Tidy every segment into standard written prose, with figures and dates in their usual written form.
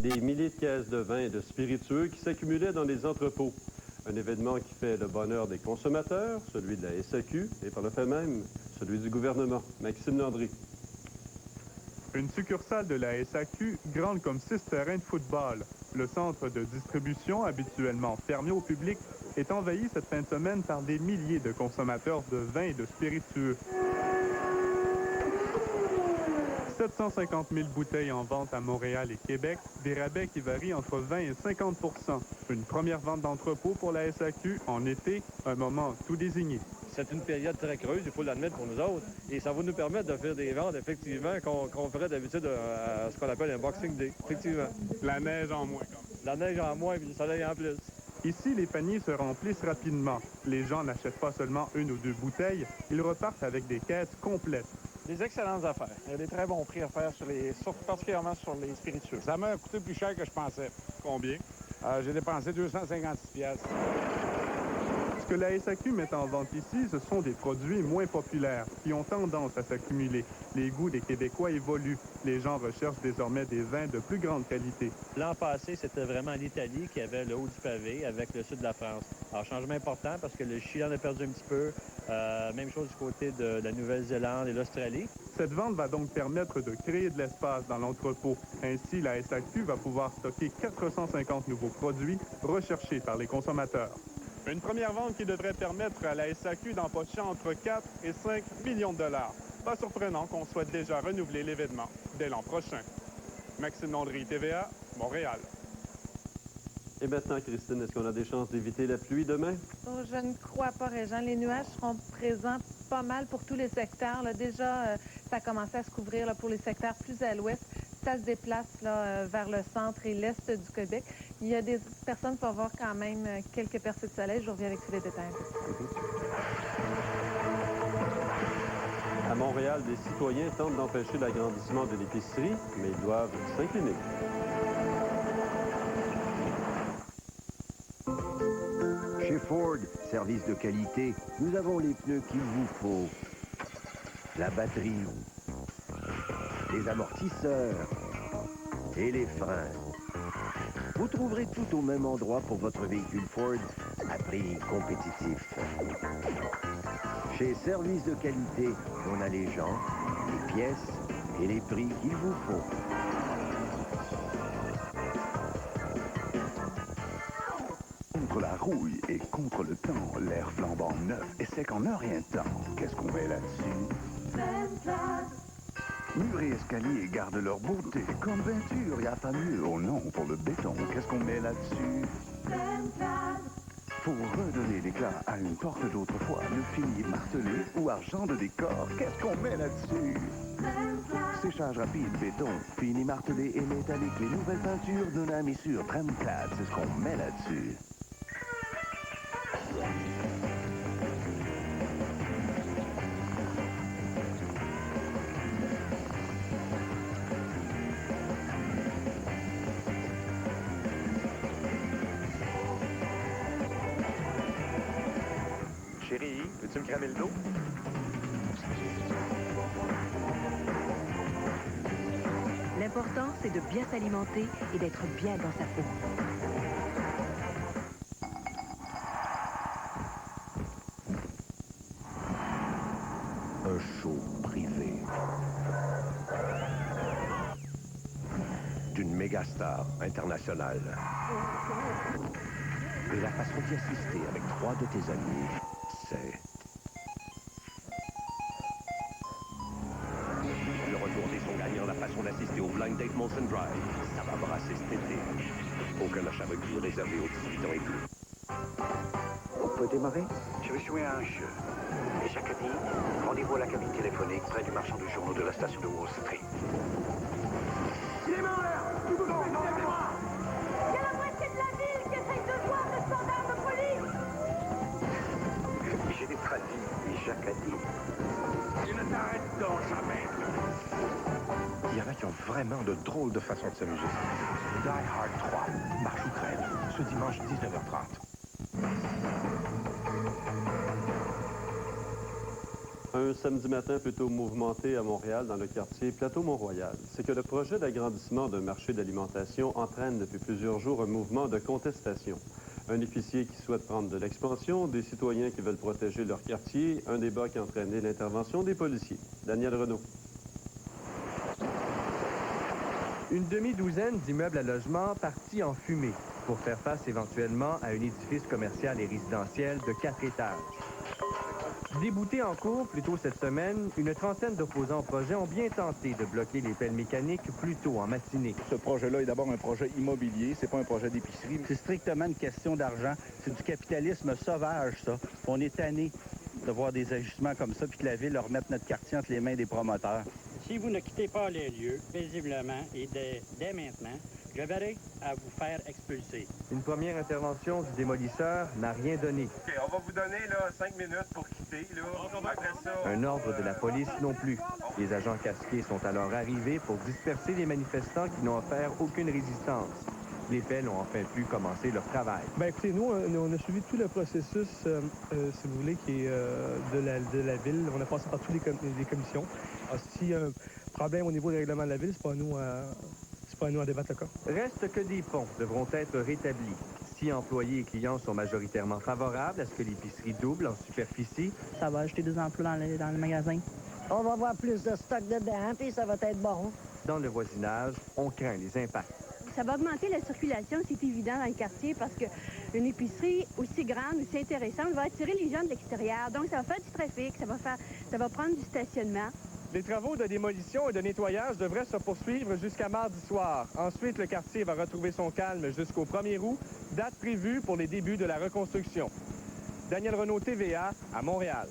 Des milliers de caisses de vin et de spiritueux qui s'accumulaient dans les entrepôts. Un événement qui fait le bonheur des consommateurs, celui de la SAQ et par le fait même, celui du gouvernement. Maxime Landry. Une succursale de la SAQ, grande comme 6 terrains de football. Le centre de distribution, habituellement fermé au public, est envahi cette fin de semaine par des milliers de consommateurs de vin et de spiritueux. 750 000 bouteilles en vente à Montréal et Québec, des rabais qui varient entre 20 et 50 %. Une première vente d'entrepôt pour la SAQ en été, un moment tout désigné. C'est une période très creuse, il faut l'admettre pour nous autres. Et ça va nous permettre de faire des ventes, effectivement, qu'on ferait d'habitude à ce qu'on appelle un Boxing Day, effectivement. La neige en moins. La neige en moins et le soleil en plus. Ici, les paniers se remplissent rapidement. Les gens n'achètent pas seulement une ou deux bouteilles, ils repartent avec des caisses complètes. Des excellentes affaires. Il y a des très bons prix à faire, particulièrement sur les spiritueux. Ça m'a coûté plus cher que je pensais. Combien? J'ai dépensé 256 piastres. Ce que la SAQ met en vente ici, ce sont des produits moins populaires, qui ont tendance à s'accumuler. Les goûts des Québécois évoluent. Les gens recherchent désormais des vins de plus grande qualité. L'an passé, c'était vraiment l'Italie qui avait le haut du pavé avec le sud de la France. Alors, changement important parce que le Chili en a perdu un petit peu. Même chose du côté de la Nouvelle-Zélande et l'Australie. Cette vente va donc permettre de créer de l'espace dans l'entrepôt. Ainsi, la SAQ va pouvoir stocker 450 nouveaux produits recherchés par les consommateurs. Une première vente qui devrait permettre à la SAQ d'empocher entre 4 et 5 millions de dollars. Pas surprenant qu'on souhaite déjà renouveler l'événement dès l'an prochain. Maxime Landry, TVA, Montréal. Et maintenant, Christine, est-ce qu'on a des chances d'éviter la pluie demain? Oh, je ne crois pas, Régent. Les nuages seront présents pas mal pour tous les secteurs. Là. Déjà, ça a commencé à se couvrir là, pour les secteurs plus à l'ouest. Ça se déplace là, vers le centre et l'est du Québec. Il y a des personnes qui vont voir quand même quelques percées de soleil. Je vous reviens avec tous les détails. À Montréal, des citoyens tentent d'empêcher l'agrandissement de l'épicerie, mais ils doivent s'incliner. Chez Ford, service de qualité, nous avons les pneus qu'il vous faut. La batterie, les amortisseurs et les freins. Vous trouverez tout au même endroit pour votre véhicule Ford à prix compétitif. Chez Service de qualité, on a les gens, les pièces et les prix qu'il vous faut. Contre la rouille et contre le temps, l'air flambant neuf et sec en un rien de temps. Qu'est-ce qu'on met là-dessus? Murs et escaliers gardent leur beauté. Comme peinture, y a pas mieux. Oh non, pour le béton, qu'est-ce qu'on met là-dessus? Pour redonner l'éclat à une porte d'autrefois, le fini martelé ou argent de décor, qu'est-ce qu'on met là-dessus? Séchage rapide, béton, fini martelé et métallique, les nouvelles peintures de Nami sur Tremclad, c'est ce qu'on met là-dessus. Chérie, veux-tu me cramer le dos? L'important, c'est de bien s'alimenter et d'être bien dans sa peau. Un show privé d'une méga star internationale. Et la façon d'y assister avec 3 de tes amis, c'est... Le retour des sons gagnants, la façon d'assister au Blind Date Molson Drive. Ça va brasser cet été. Aucun achat requis réservé aux 18 ans et plus. On peut démarrer? Je vais jouer à un jeu. Et chaque année, rendez-vous à la cabine téléphonique près du marchand de journaux de la station de Wall Street. Il est mort là! Tout le monde, aidez-moi! Il y a la moitié de la ville qui essaye de voir le gendarme de police! J'ai des tradis, et chaque année. Il ne t'arrête donc jamais! Il y en a qui ont vraiment de drôles de façons de s'amuser. Die Hard 3, Marche ou crève, ce dimanche 19h30. Un samedi matin plutôt mouvementé à Montréal, dans le quartier Plateau-Mont-Royal. C'est que le projet d'agrandissement d'un marché d'alimentation entraîne depuis plusieurs jours un mouvement de contestation. Un épicier qui souhaite prendre de l'expansion, des citoyens qui veulent protéger leur quartier, un débat qui a entraîné l'intervention des policiers. Daniel Renaud. Une demi-douzaine d'immeubles à logement partis en fumée pour faire face éventuellement à un édifice commercial et résidentiel de 4 étages. Débouté en cours plus tôt cette semaine, une trentaine d'opposants au projet ont bien tenté de bloquer les pelles mécaniques plus tôt en matinée. Ce projet-là est d'abord un projet immobilier, c'est pas un projet d'épicerie. C'est strictement une question d'argent. C'est du capitalisme sauvage, ça. On est tanné de voir des ajustements comme ça, puis que la ville remette notre quartier entre les mains des promoteurs. Si vous ne quittez pas les lieux, paisiblement et dès maintenant, je verrai à vous faire expulser. Une première intervention du démolisseur n'a rien donné. OK, on va vous donner là, 5 minutes pour quitter. Là. Après ça, Un ordre de la police non plus. Les agents casqués sont alors arrivés pour disperser les manifestants qui n'ont offert aucune résistance. Les pelles ont enfin pu commencer leur travail. Bien, écoutez, nous, on a suivi tout le processus, si vous voulez, qui est de la ville. On a passé par toutes les commissions. Alors, s'il y a un problème au niveau des règlements de la ville, c'est pas à nous à débattre le cas. Reste que des ponts devront être rétablis. Si employés et clients sont majoritairement favorables à ce que l'épicerie double en superficie, ça va ajouter des emplois dans le magasin. On va avoir plus de stock dedans, puis ça va être bon. Dans le voisinage, on craint les impacts. Ça va augmenter la circulation, c'est évident, dans le quartier, parce qu'une épicerie aussi grande, aussi intéressante, va attirer les gens de l'extérieur. Donc, ça va faire du trafic, ça va prendre du stationnement. Les travaux de démolition et de nettoyage devraient se poursuivre jusqu'à mardi soir. Ensuite, le quartier va retrouver son calme jusqu'au 1er août, date prévue pour les débuts de la reconstruction. Daniel Renaud, TVA, à Montréal.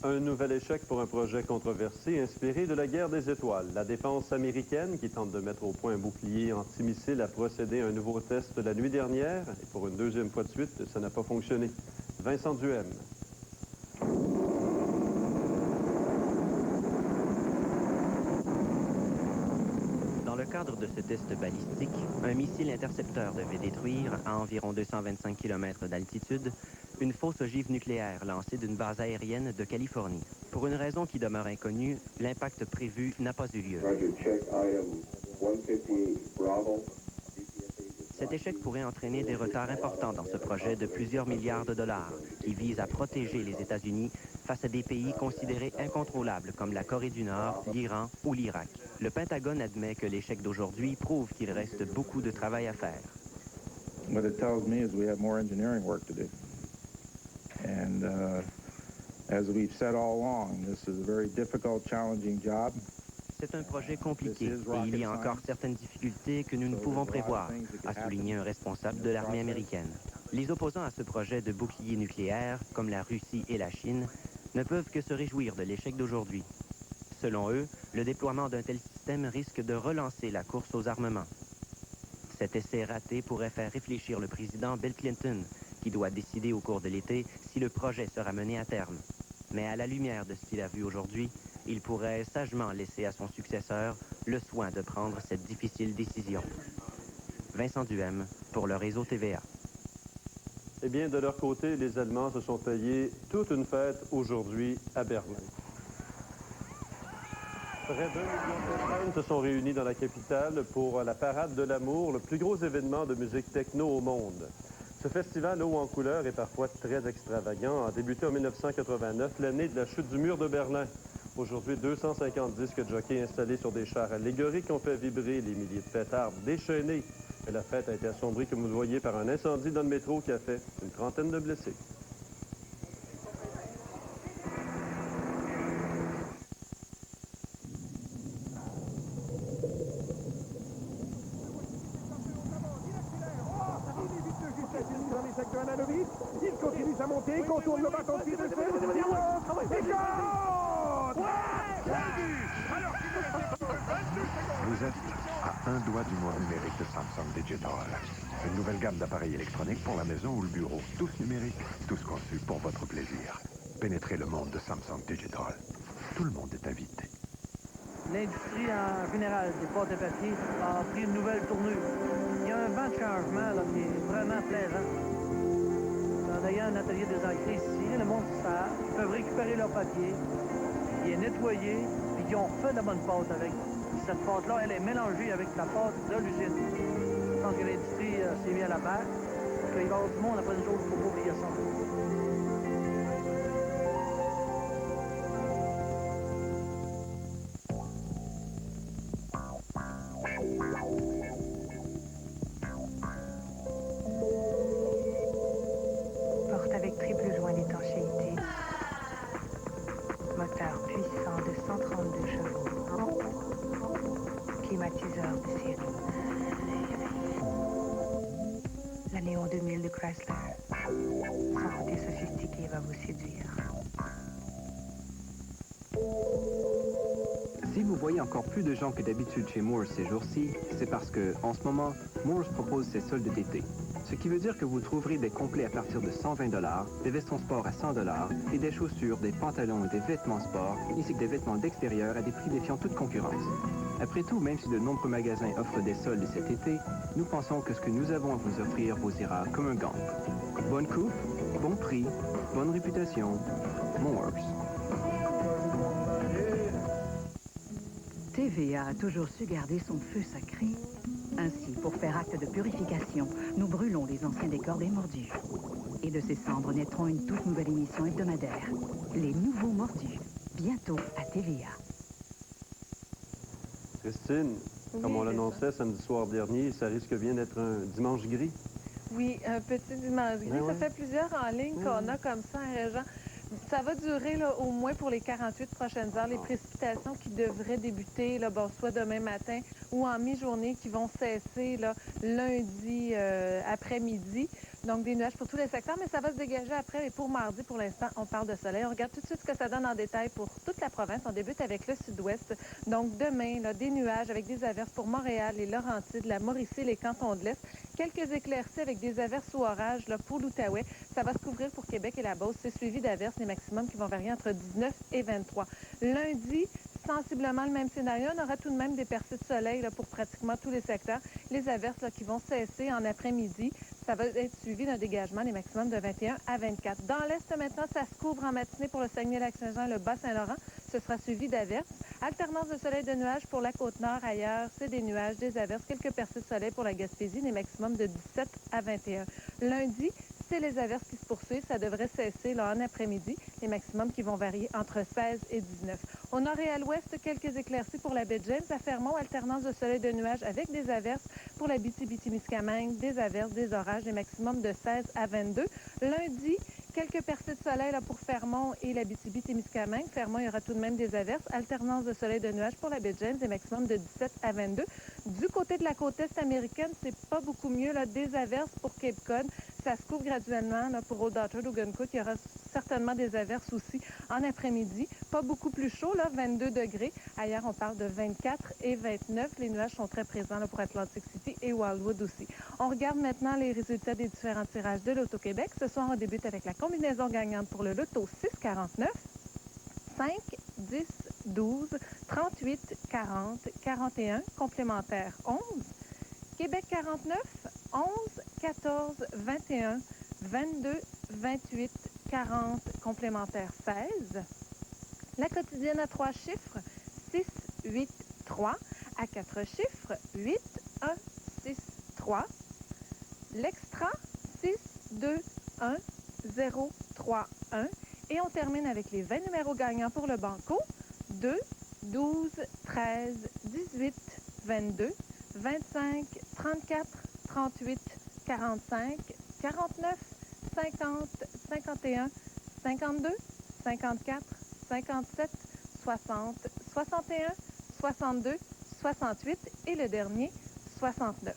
Un nouvel échec pour un projet controversé inspiré de la guerre des étoiles. La défense américaine, qui tente de mettre au point un bouclier antimissile, a procédé à un nouveau test la nuit dernière. Et pour une deuxième fois de suite, ça n'a pas fonctionné. Vincent Duhem. Dans le cadre de ce test balistique, un missile intercepteur devait détruire, à environ 225 km d'altitude, une fausse ogive nucléaire lancée d'une base aérienne de Californie. Pour une raison qui demeure inconnue, l'impact prévu n'a pas eu lieu. Cet échec pourrait entraîner des retards importants dans ce projet de plusieurs milliards de dollars qui vise à protéger les États-Unis face à des pays considérés incontrôlables comme la Corée du Nord, l'Iran ou l'Irak. Le Pentagone admet que l'échec d'aujourd'hui prouve qu'il reste beaucoup de travail à faire. What it tells me is we have more engineering work to do. And as we've said all along, this is a very difficult, challenging job. C'est un projet compliqué et il y a encore certaines difficultés que nous ne pouvons prévoir, a souligné un responsable de l'armée américaine. Les opposants à ce projet de bouclier nucléaire, comme la Russie et la Chine, ne peuvent que se réjouir de l'échec d'aujourd'hui. Selon eux, le déploiement d'un tel système risque de relancer la course aux armements. Cet essai raté pourrait faire réfléchir le président Bill Clinton, qui doit décider au cours de l'été si le projet sera mené à terme. Mais à la lumière de ce qu'il a vu aujourd'hui, il pourrait sagement laisser à son successeur le soin de prendre cette difficile décision. Vincent Duhem, pour le réseau TVA. Eh bien, de leur côté, les Allemands se sont payés toute une fête aujourd'hui à Berlin. Près d'1 million de personnes se sont réunies dans la capitale pour la Parade de l'amour, le plus gros événement de musique techno au monde. Ce festival haut en couleur et parfois très extravagant a débuté en 1989, l'année de la chute du mur de Berlin. Aujourd'hui, 250 disques jockeys installés sur des chars allégoriques ont fait vibrer les milliers de pétards déchaînés. Et la fête a été assombrie, comme vous le voyez, par un incendie dans le métro qui a fait une trentaine de blessés. Il continue sa montée, contourne le bâton de tir de Vous êtes à un doigt du monde numérique de Samsung Digital. Une nouvelle gamme d'appareils électroniques pour la maison ou le bureau. Tous numériques, tous conçus pour votre plaisir. Pénétrez le monde de Samsung Digital. Tout le monde est invité. L'industrie en général des pâtes à papier a pris une nouvelle tournure. Il y a un vent de changement là, qui est vraiment plaisant. en ayant un atelier désancré ici, le monde savent, ils peuvent récupérer leur papier, il est nettoyé, puis ils ont fait de la bonne pâte avec. Cette pâte-là, elle est mélangée avec la pâte de l'usine. Je pense que l'industrie s'est mise à la barre. Il va y avoir du monde après nous autres, il ne faut pas oublier ça. Porte avec triple joint d'étanchéité. Moteur puissant de 132 chevaux. Climatiseur de série. La Néon 2000 de Chrysler. Son côté sophistiqué va vous séduire. Si vous voyez encore plus de gens que d'habitude chez Moores ces jours-ci, c'est parce que, en ce moment, Moores propose ses soldes d'été. Ce qui veut dire que vous trouverez des complets à partir de 120 $, des vestons sport à 100 $ et des chaussures, des pantalons et des vêtements sport, ainsi que des vêtements d'extérieur à des prix défiant toute concurrence. Après tout, même si de nombreux magasins offrent des soldes cet été, nous pensons que ce que nous avons à vous offrir vous ira comme un gant. Bonne coupe, bon prix, bonne réputation, Moores. TVA a toujours su garder son feu sacré. Ainsi, pour faire acte de purification, nous brûlons les anciens décors des Mordus. Et de ces cendres naîtront une toute nouvelle émission hebdomadaire. Les Nouveaux Mordus, bientôt à TVA. Christine, comme on l'annonçait samedi soir dernier, ça risque bien d'être un dimanche gris. Oui, un petit dimanche gris. Ben Ça fait plusieurs en ligne qu'on a comme ça, hein, Régent. Ça va durer là, au moins pour les 48 prochaines heures. Les précipitations qui devraient débuter là, bon, soit demain matin ou en mi-journée qui vont cesser là, lundi après-midi. Donc, des nuages pour tous les secteurs, mais ça va se dégager après. Et pour mardi, pour l'instant, on parle de soleil. On regarde tout de suite ce que ça donne en détail pour toute la province. On débute avec le sud-ouest. Donc, demain, là, des nuages avec des averses pour Montréal, les Laurentides, la Mauricie, les cantons de l'Est. Quelques éclaircies avec des averses ou orages là, pour l'Outaouais. Ça va se couvrir pour Québec et la Beauce. C'est suivi d'averses, les maximums qui vont varier entre 19 et 23. Lundi, sensiblement le même scénario. On aura tout de même des percées de soleil là, pour pratiquement tous les secteurs. Les averses là, qui vont cesser en après-midi. Ça va être suivi d'un dégagement, les maximums de 21 à 24. Dans l'Est, maintenant, ça se couvre en matinée pour le Saguenay-Lac-Saint-Jean, le Bas-Saint-Laurent. Ce sera suivi d'averses. Alternance de soleil et de nuages pour la Côte-Nord. Ailleurs, c'est des nuages, des averses, quelques percées de soleil pour la Gaspésie, les maximums de 17 à 21. Lundi, c'est les averses qui se poursuivent. Ça devrait cesser là, en après-midi. Les maximums qui vont varier entre 16 et 19. Au nord et à l'ouest, quelques éclaircies pour la baie de James. À Fermont, alternance de soleil et de nuages avec des averses pour la Abitibi-Témiscamingue, des averses, des orages, les maximums de 16 à 22. Lundi, quelques percées de soleil là, pour Fermont et l'Abitibi-Témiscamingue. Fermont, il y aura tout de même des averses. Alternance de soleil et de nuages pour la baie de James, des maximums de 17 à 22. Du côté de la côte est américaine, c'est pas beaucoup mieux. Là, des averses pour Cape Cod. Ça se couvre graduellement là, pour Old Orchard, Ogunquit. Il y aura certainement des averses aussi en après-midi. Pas beaucoup plus chaud, là, 22 degrés. Ailleurs, on parle de 24 et 29. Les nuages sont très présents là, pour Atlantic City et Wildwood aussi. On regarde maintenant les résultats des différents tirages de l'Auto-Québec. Ce soir, on débute avec la combinaison gagnante pour le Loto 649, 5, 10, 12, 38, 40, 41, complémentaire 11, Québec 49, 11, 14, 21, 22, 28, 40, complémentaire 16. La quotidienne à 3 chiffres, 6, 8, 3. À 4 chiffres, 8, 1, 6, 3. L'extra, 6, 2, 1, 0, 3, 1. Et on termine avec les 20 numéros gagnants pour le banco. 2, 12, 13, 18, 22, 25, 34, 38, 45, 49, 50, 51, 52, 54, 57, 60, 61, 62, 68 et le dernier, 69.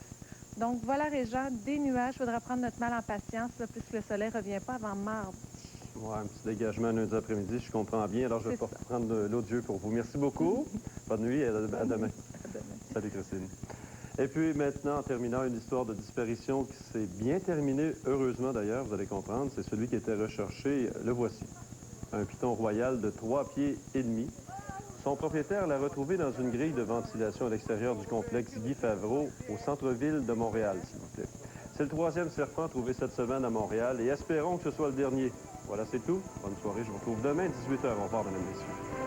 Donc voilà, Régent, des nuages. Il faudra prendre notre mal en patience, là, puisque le soleil ne revient pas avant mardi. Oui, un petit dégagement lundi après-midi, je comprends bien. Alors, je vais prendre l'autre jeu pour vous. Merci beaucoup. Bonne nuit et à demain. À demain. Salut, Christine. Et puis maintenant, en terminant, une histoire de disparition qui s'est bien terminée, heureusement d'ailleurs, vous allez comprendre. C'est celui qui était recherché, le voici. Un python royal de 3 pieds et demi. Son propriétaire l'a retrouvé dans une grille de ventilation à l'extérieur du complexe Guy Favreau, au centre-ville de Montréal, s'il vous plaît. C'est le 3e serpent trouvé cette semaine à Montréal et espérons que ce soit le dernier. Voilà, c'est tout. Bonne soirée. Je vous retrouve demain, 18h. Au revoir, mesdames et messieurs.